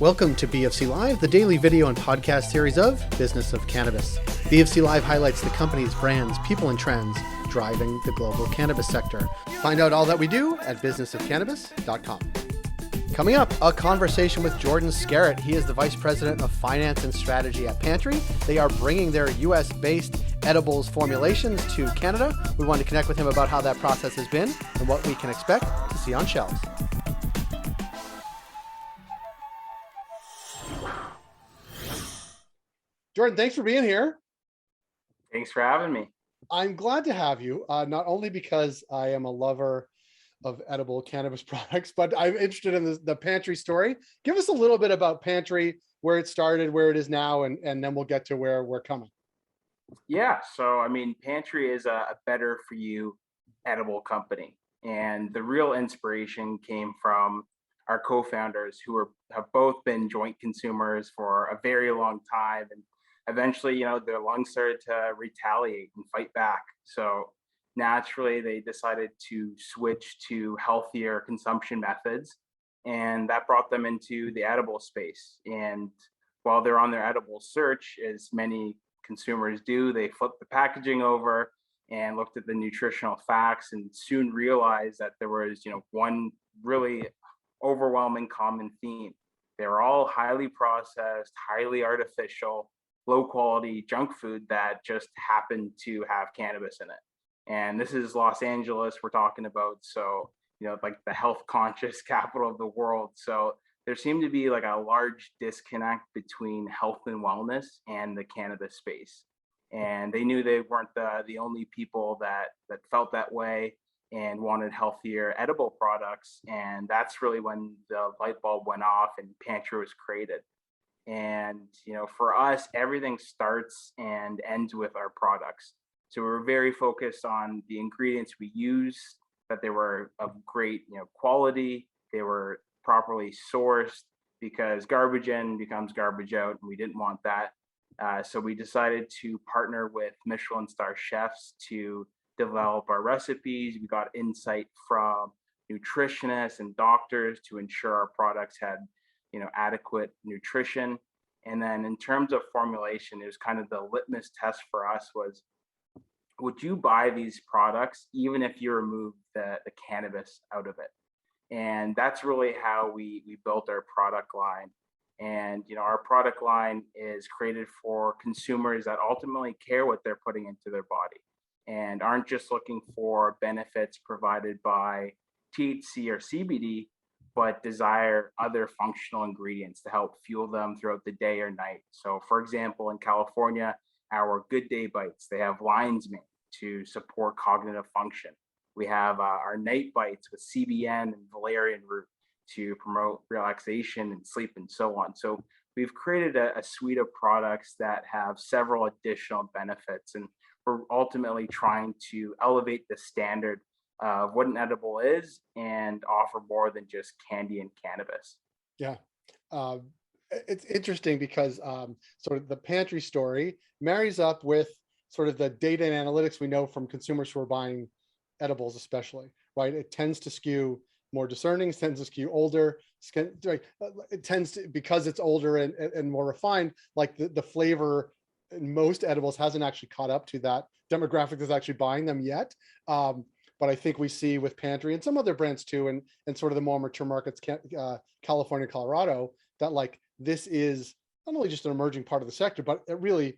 Welcome to BFC Live, the daily video and podcast series of Business of Cannabis. BFC Live highlights the companies, brands, people, and trends driving the global cannabis sector. Find out all that we do at businessofcannabis.com. Coming up, a conversation with Jordan Scarrett. He is the Vice President of Finance and Strategy at Pantry. They are bringing their US-based edibles formulations to Canada. We wanted to connect with him about how that process has been and what we can expect to see on shelves. Jordan, thanks for being here. Thanks for having me. I'm glad to have you, not only because I am a lover of edible cannabis products, but I'm interested in the Pantry story. Give us a little bit about Pantry, where it started, where it is now, and then we'll get to where we're coming. Yeah, so Pantry is a better for you edible company. And the real inspiration came from our co-founders who have both been joint consumers for a very long time. And eventually, their lungs started to retaliate and fight back. So naturally, they decided to switch to healthier consumption methods. And that brought them into the edible space. And while they're on their edible search, as many consumers do, they flipped the packaging over and looked at the nutritional facts and soon realized that there was, one really overwhelming common theme. They were all highly processed, highly artificial, low quality junk food that just happened to have cannabis in it. And this is Los Angeles we're talking about. So, like the health conscious capital of the world. So there seemed to be like a large disconnect between health and wellness and the cannabis space. And they knew they weren't the only people that felt that way and wanted healthier edible products. And that's really when the light bulb went off and Pantry was created. And, for us, everything starts and ends with our products. So we're very focused on the ingredients we use, that they were of great, quality, they were properly sourced, because garbage in becomes garbage out, and we didn't want that. So we decided to partner with Michelin star chefs to develop our recipes. We got insight from nutritionists and doctors to ensure our products had adequate nutrition. And then in terms of formulation, it was kind of the litmus test for us was, would you buy these products even if you remove the cannabis out of it? And that's really how we built our product line. And our product line is created for consumers that ultimately care what they're putting into their body and aren't just looking for benefits provided by THC or CBD, but desire other functional ingredients to help fuel them throughout the day or night. So for example, in California, our Good Day Bites, they have lion's mane to support cognitive function. We have our Night Bites with CBN and valerian root to promote relaxation and sleep and so on. So we've created a suite of products that have several additional benefits, and we're ultimately trying to elevate the standard of what an edible is and offer more than just candy and cannabis. Yeah. It's interesting because sort of the Pantry story marries up with sort of the data and analytics we know from consumers who are buying edibles, especially, right? It tends to skew more discerning, it tends to skew older. It tends to, because it's older and more refined, like the flavor in most edibles hasn't actually caught up to that demographic that's actually buying them yet. But I think we see with Pantry and some other brands too, and sort of the more mature markets, California, Colorado, that like this is not only just an emerging part of the sector, but it really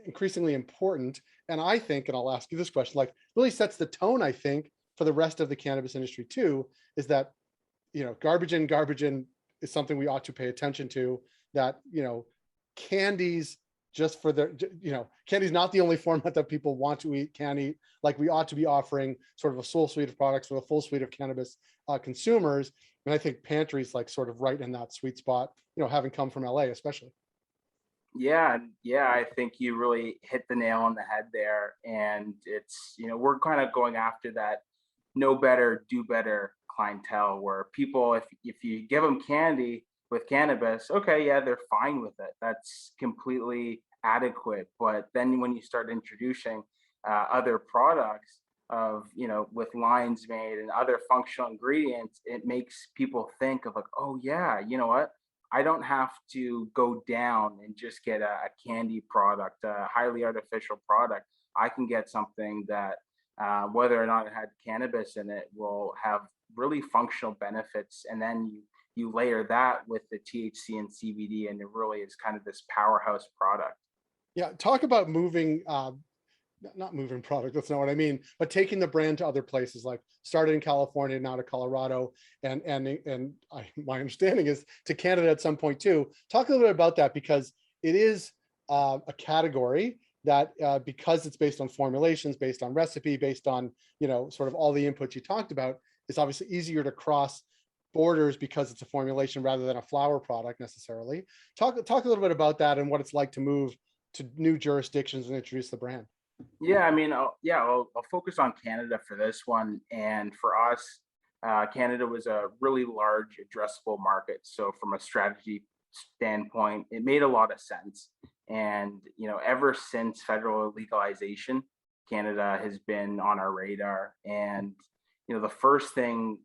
increasingly important. And I think, and I'll ask you this question, like really sets the tone, I think, for the rest of the cannabis industry too, is that, garbage in is something we ought to pay attention to, that, candies just for their, candy's not the only format that people want to eat, can eat. Like we ought to be offering sort of a full suite of products for the full suite of cannabis consumers. And I think Pantry's like sort of right in that sweet spot, having come from LA, especially. Yeah, I think you really hit the nail on the head there. And it's, we're kind of going after that know better, do better clientele, where people, if you give them candy with cannabis, okay, yeah, they're fine with it. That's completely adequate. But then when you start introducing other products of, with lion's mane and other functional ingredients, it makes people think of like, oh yeah, you know what? I don't have to go down and just get a candy product, a highly artificial product. I can get something that, whether or not it had cannabis in it, will have really functional benefits. And then you layer that with the THC and CBD, and it really is kind of this powerhouse product. Yeah, talk about moving, not moving product, that's not what I mean, but taking the brand to other places, like started in California, now to Colorado, my understanding is to Canada at some point too. Talk a little bit about that, because it is a category that, because it's based on formulations, based on recipe, based on, sort of all the inputs you talked about, it's obviously easier to cross borders because it's a formulation rather than a flower product necessarily. Talk a little bit about that and what it's like to move to new jurisdictions and introduce the brand. Yeah, I mean, I'll focus on Canada for this one. And for us, Canada was a really large addressable market. So from a strategy standpoint, it made a lot of sense. And, ever since federal legalization, Canada has been on our radar. And, the first thing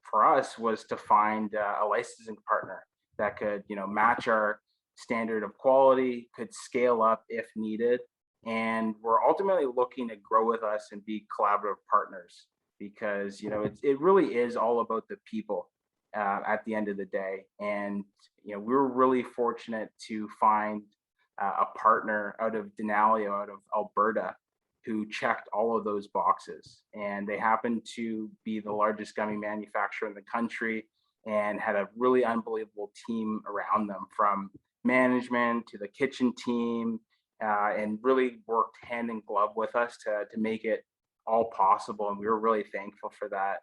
for us was to find a licensing partner that could, match our standard of quality, could scale up if needed, and we're ultimately looking to grow with us and be collaborative partners, because it really is all about the people at the end of the day. And we were really fortunate to find a partner out of Denali, out of Alberta, who checked all of those boxes, and they happened to be the largest gummy manufacturer in the country and had a really unbelievable team around them, from management to the kitchen team, and really worked hand in glove with us to make it all possible. And we were really thankful for that.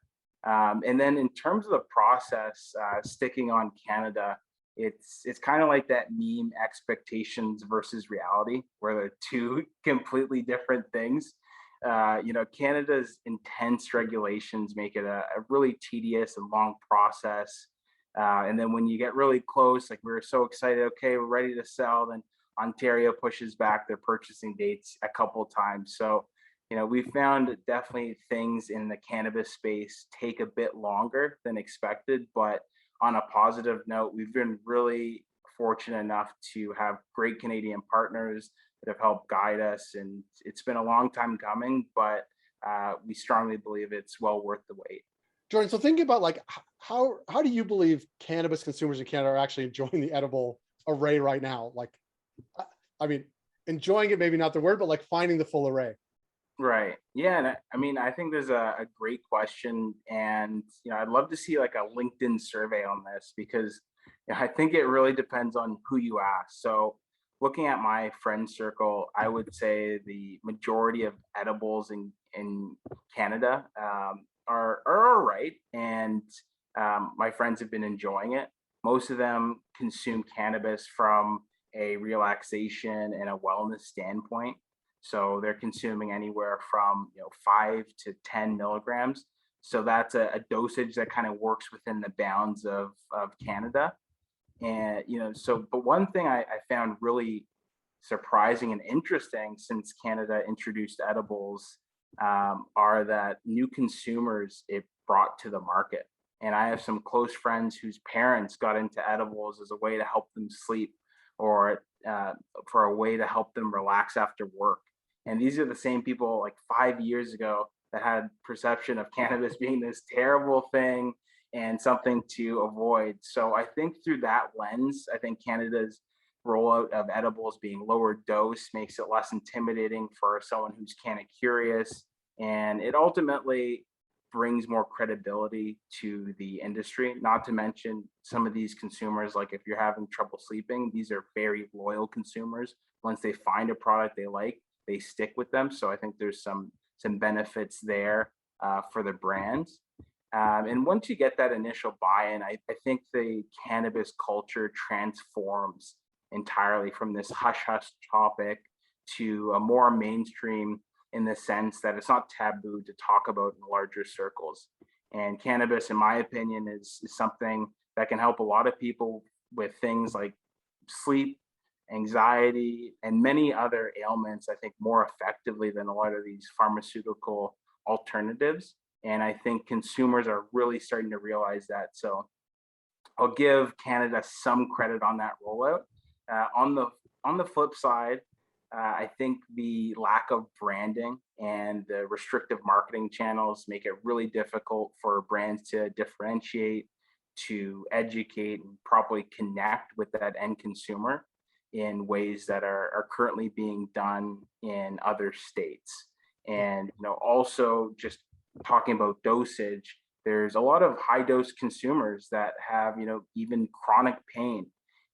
And then in terms of the process, sticking on Canada, it's kind of like that meme, expectations versus reality, where they're two completely different things. Canada's intense regulations make it a really tedious and long process. And then when you get really close, like we were so excited, okay, we're ready to sell, then Ontario pushes back their purchasing dates a couple of times. So, we found definitely things in the cannabis space take a bit longer than expected. But on a positive note, we've been really fortunate enough to have great Canadian partners that have helped guide us. And it's been a long time coming, but we strongly believe it's well worth the wait. Jordan, so thinking about, like, how do you believe cannabis consumers in Canada are actually enjoying the edible array right now? Like, I mean, enjoying it, maybe not the word, but like finding the full array. Right. Yeah. And I mean, I think there's a great question. And, I'd love to see like a LinkedIn survey on this, because I think it really depends on who you ask. So, looking at my friend circle, I would say the majority of edibles in Canada are all right. And my friends have been enjoying it. Most of them consume cannabis from a relaxation and a wellness standpoint. So they're consuming anywhere from 5 to 10 milligrams. So that's a dosage that kind of works within the bounds of Canada. And but one thing I found really surprising and interesting since Canada introduced edibles, are that new consumers it brought to the market. And I have some close friends whose parents got into edibles as a way to help them sleep, or for a way to help them relax after work. And these are the same people like 5 years ago that had perception of cannabis being this terrible thing and something to avoid. So I think through that lens, I think Canada's rollout of edibles being lower dose makes it less intimidating for someone who's kind of curious. And it ultimately brings more credibility to the industry. Not to mention, some of these consumers, like if you're having trouble sleeping, these are very loyal consumers. Once they find a product they like, they stick with them. So I think there's some benefits there for the brands. And once you get that initial buy-in, I think the cannabis culture transforms entirely from this hush hush topic to a more mainstream, in the sense that it's not taboo to talk about in larger circles. And cannabis, in my opinion, is something that can help a lot of people with things like sleep, anxiety, and many other ailments, I think, more effectively than a lot of these pharmaceutical alternatives. And I think consumers are really starting to realize that. So I'll give Canada some credit on that rollout. On the flip side, I think the lack of branding and the restrictive marketing channels make it really difficult for brands to differentiate, to educate, and properly connect with that end consumer in ways that are currently being done in other states. And also just talking about dosage, there's a lot of high dose consumers that have even chronic pain,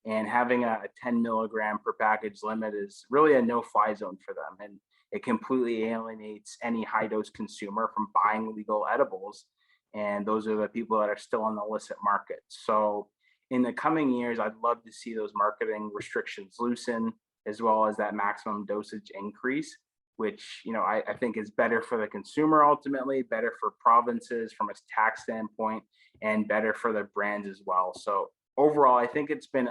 and having a 10 milligram per package limit is really a no fly zone for them, and it completely alienates any high dose consumer from buying legal edibles, and those are the people that are still on the illicit market. So in the coming years, I'd love to see those marketing restrictions loosen, as well as that maximum dosage increase, which I think is better for the consumer, ultimately better for provinces from a tax standpoint, and better for the brands as well. So overall, I think it's been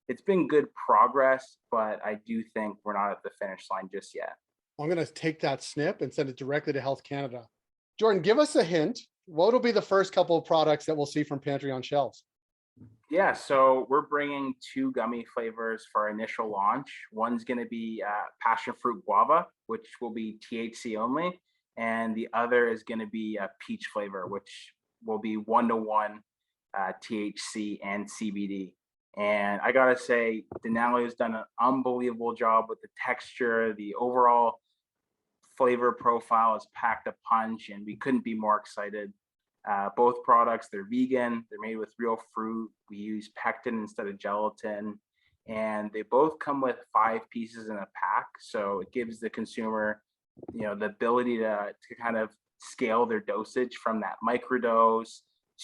it's been good progress, but I do think we're not at the finish line just yet. I'm going to take that snip and send it directly to Health Canada. Jordan, give us a hint. What will be the first couple of products that we'll see from Pantry on shelves? Yeah, so we're bringing 2 gummy flavors for our initial launch. One's going to be passion fruit guava, which will be THC only, and the other is going to be a peach flavor, which will be 1-to-1 THC and CBD. And I gotta say, Denali has done an unbelievable job with the texture. The overall flavor profile is packed a punch, and we couldn't be more excited. Both products, they're vegan, they're made with real fruit. We use pectin instead of gelatin, and they both come with 5 pieces in a pack. So it gives the consumer, the ability to kind of scale their dosage from that microdose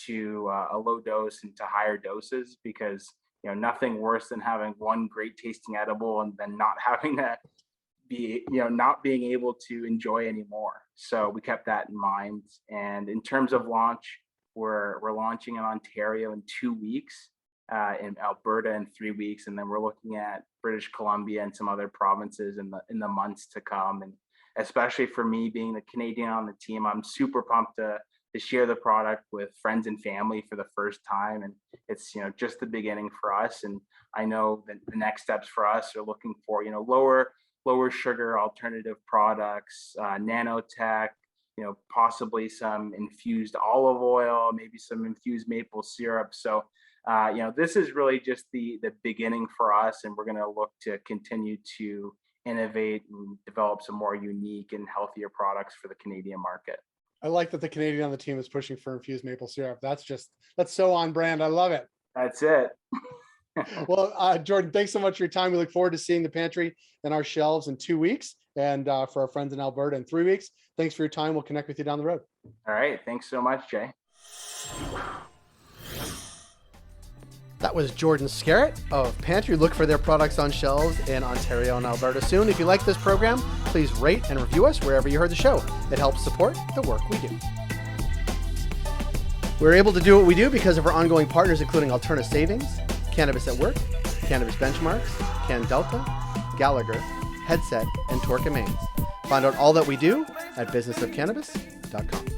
to a low dose and to higher doses, because nothing worse than having one great tasting edible and then not having that be not being able to enjoy anymore. So we kept that in mind. And in terms of launch, we're launching in Ontario in 2 weeks, in Alberta in 3 weeks, and then we're looking at British Columbia and some other provinces in the months to come. And especially for me, being the Canadian on the team, I'm super pumped to share the product with friends and family for the first time. And it's just the beginning for us. And I know that the next steps for us are looking for lower sugar alternative products, nanotech, possibly some infused olive oil, maybe some infused maple syrup. So this is really just the beginning for us, and we're going to look to continue to innovate and develop some more unique and healthier products for the Canadian market. I like that the Canadian on the team is pushing for infused maple syrup. That's so on brand. I love it. That's it. Well, Jordan, thanks so much for your time. We look forward to seeing the Pantry in our shelves in 2 weeks, and for our friends in Alberta in 3 weeks. Thanks for your time. We'll connect with you down the road. All right. Thanks so much, Jay. That was Jordan Skerritt of Pantry. Look for their products on shelves in Ontario and Alberta soon. If you like this program, please rate and review us wherever you heard the show. It helps support the work we do. We're able to do what we do because of our ongoing partners, including Alterna Savings, Cannabis at Work, Cannabis Benchmarks, CanDelta, Gallagher, Headset, and Torque & Mains. Find out all that we do at businessofcannabis.com.